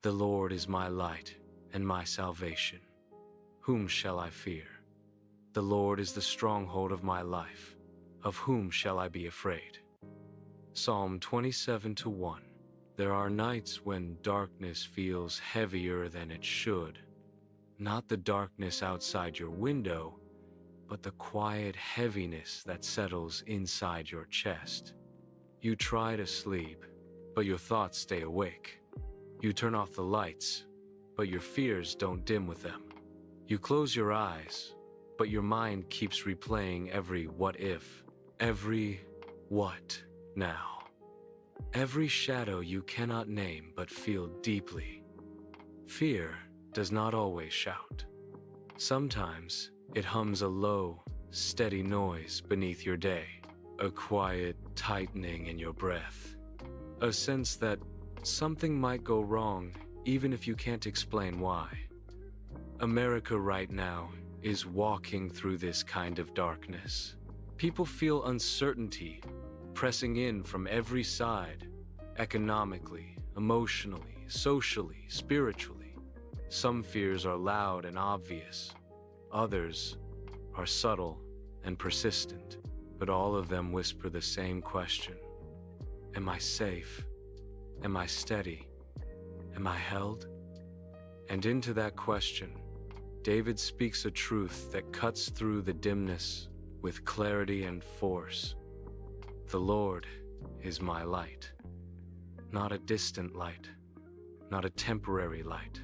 The Lord is my light and my salvation. Whom shall I fear? The Lord is the stronghold of my life. Of whom shall I be afraid? Psalm 27:1. There are nights when darkness feels heavier than it should. Not the darkness outside your window, but the quiet heaviness that settles inside your chest. You try to sleep, but your thoughts stay awake. You turn off the lights, but your fears don't dim with them. You close your eyes, but your mind keeps replaying every what if, every what now, every shadow you cannot name but feel deeply. Fear does not always shout. Sometimes it hums a low, steady noise beneath your day, a quiet tightening in your breath, a sense that something might go wrong even if you can't explain why. America right now is walking through this kind of darkness. People feel uncertainty pressing in from every side, economically, emotionally, socially, spiritually. Some fears are loud and obvious. Others are subtle and persistent, but all of them whisper the same question. Am I safe? Am I steady? Am I held? And into that question, David speaks a truth that cuts through the dimness with clarity and force. The Lord is my light. Not a distant light, not a temporary light,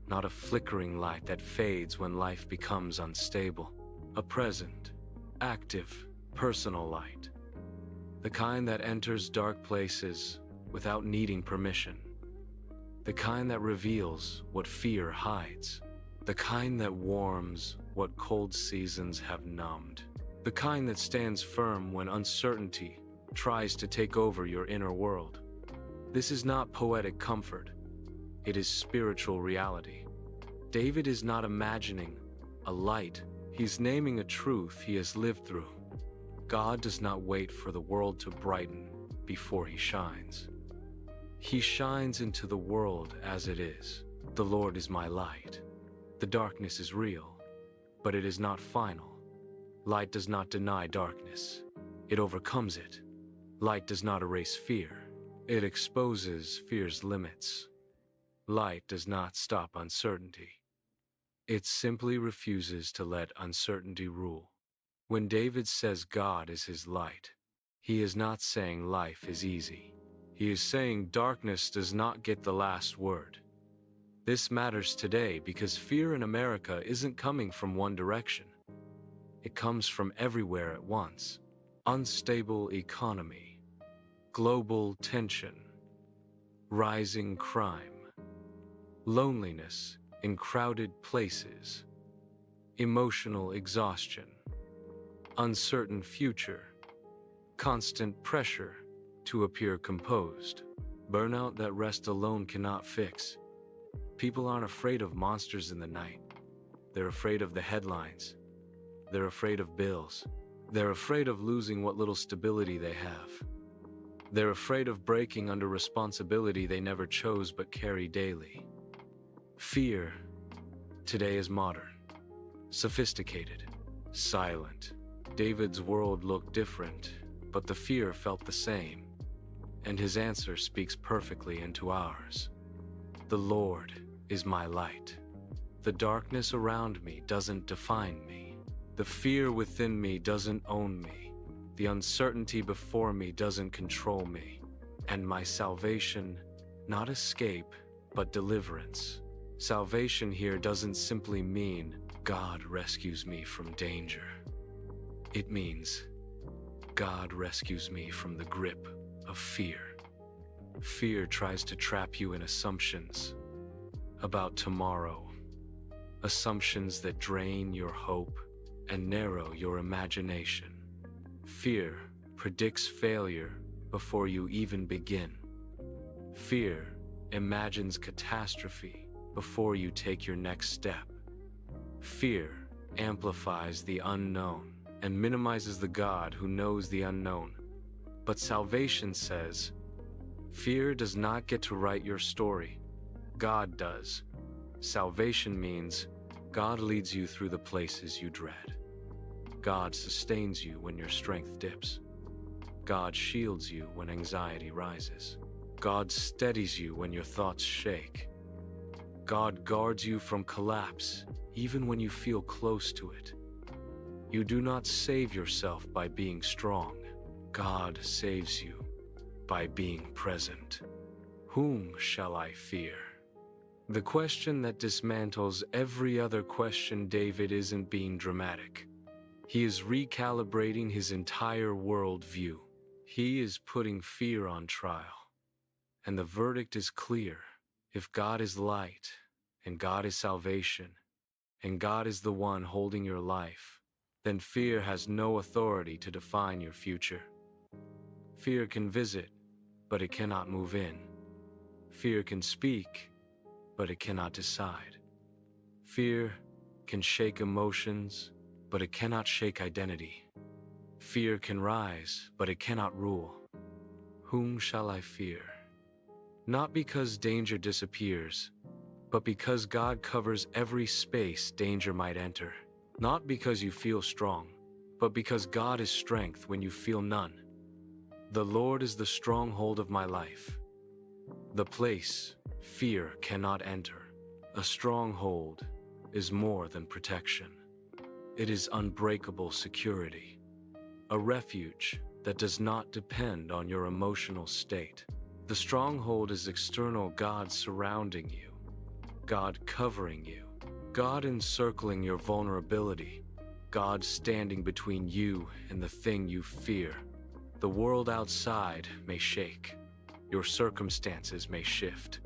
not a flickering light that fades when life becomes unstable. A present, active, personal light. The kind that enters dark places without needing permission. The kind that reveals what fear hides. The kind that warms what cold seasons have numbed. The kind that stands firm when uncertainty tries to take over your inner world. This is not poetic comfort. It is spiritual reality. David is not imagining a light. He's naming a truth he has lived through. God does not wait for the world to brighten before he shines. He shines into the world as it is. The Lord is my light. The darkness is real, but it is not final. Light does not deny darkness. It overcomes it. Light does not erase fear. It exposes fear's limits. Light does not stop uncertainty. It simply refuses to let uncertainty rule. When David says God is his light, he is not saying life is easy. He is saying darkness does not get the last word. This matters today because fear in America isn't coming from one direction. It comes from everywhere at once. Unstable economy, global tension, rising crime, loneliness in crowded places, emotional exhaustion, uncertain future, constant pressure to appear composed, burnout that rest alone cannot fix. People aren't afraid of monsters in the night. They're afraid of the headlines. They're afraid of bills. They're afraid of losing what little stability they have. They're afraid of breaking under responsibility they never chose but carry daily. Fear today is modern, sophisticated, silent. David's world looked different, but the fear felt the same, and his answer speaks perfectly into ours. The Lord is my light. The darkness around me doesn't define me. The fear within me doesn't own me. The uncertainty before me doesn't control me. And my salvation, not escape, but deliverance. Salvation here doesn't simply mean God rescues me from danger. It means God rescues me from the grip of fear. Fear tries to trap you in assumptions about tomorrow, assumptions that drain your hope and narrow your imagination. Fear predicts failure before you even begin. Fear imagines catastrophe before you take your next step. Fear amplifies the unknown and minimizes the God who knows the unknown. But salvation says, fear does not get to write your story. God does. Salvation means God leads you through the places you dread. God sustains you when your strength dips. God shields you when anxiety rises. God steadies you when your thoughts shake. God guards you from collapse, even when you feel close to it. You do not save yourself by being strong. God saves you by being present. Whom shall I fear? The question that dismantles every other question. David isn't being dramatic. He is recalibrating his entire worldview. He is putting fear on trial. And the verdict is clear. If God is light, and God is salvation, and God is the one holding your life, then fear has no authority to define your future. Fear can visit, but it cannot move in. Fear can speak, but it cannot decide. Fear can shake emotions, but it cannot shake identity. Fear can rise, but it cannot rule. Whom shall I fear? Not because danger disappears, but because God covers every space danger might enter. Not because you feel strong, but because God is strength when you feel none. The Lord is the stronghold of my life. The place fear cannot enter. A stronghold is more than protection. It is unbreakable security. A refuge that does not depend on your emotional state. The stronghold is external, God surrounding you, God covering you, God encircling your vulnerability, God standing between you and the thing you fear. The world outside may shake, your circumstances may shift,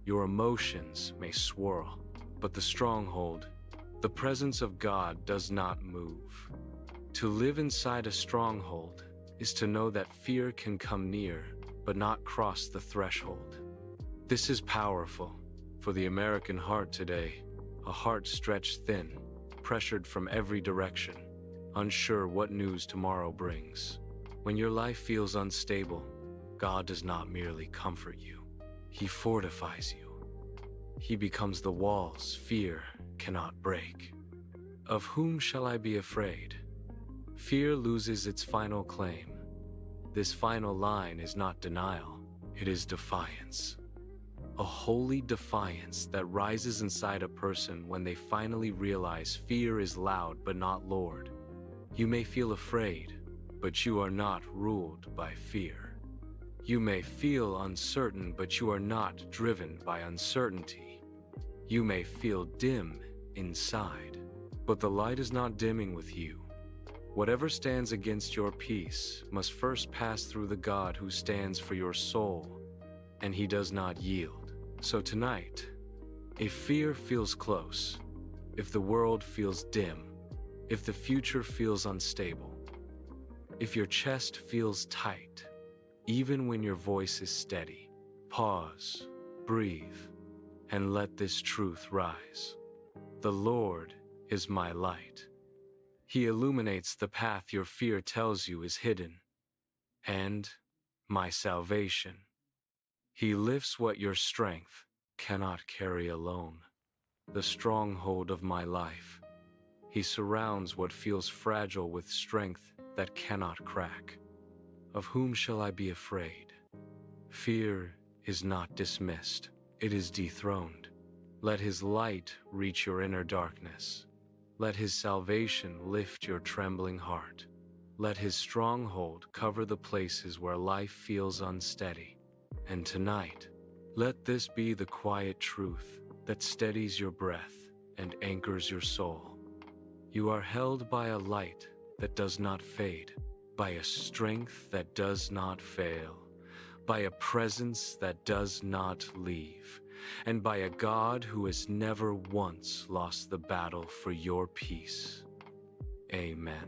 your emotions may swirl, but the stronghold, the presence of God, does not move. To live inside a stronghold is to know that fear can come near, but not cross the threshold. This is powerful for the American heart today, a heart stretched thin, pressured from every direction, unsure what news tomorrow brings. When your life feels unstable, God does not merely comfort you, He fortifies you. He becomes the walls fear cannot break. Of whom shall I be afraid? Fear loses its final claim. This final line is not denial, it is defiance. A holy defiance that rises inside a person when they finally realize fear is loud but not Lord. You may feel afraid, but you are not ruled by fear. You may feel uncertain, but you are not driven by uncertainty. You may feel dim inside, but the light is not dimming with you. Whatever stands against your peace must first pass through the God who stands for your soul, and He does not yield. So tonight, if fear feels close, if the world feels dim, if the future feels unstable, if your chest feels tight, even when your voice is steady, pause, breathe, and let this truth rise. The Lord is my light. He illuminates the path your fear tells you is hidden, and my salvation. He lifts what your strength cannot carry alone. The stronghold of my life. He surrounds what feels fragile with strength that cannot crack. Of whom shall I be afraid? Fear is not dismissed. It is dethroned. Let His light reach your inner darkness. Let His salvation lift your trembling heart. Let His stronghold cover the places where life feels unsteady. And tonight, let this be the quiet truth that steadies your breath and anchors your soul. You are held by a light that does not fade, by a strength that does not fail, by a presence that does not leave, and by a God who has never once lost the battle for your peace. Amen.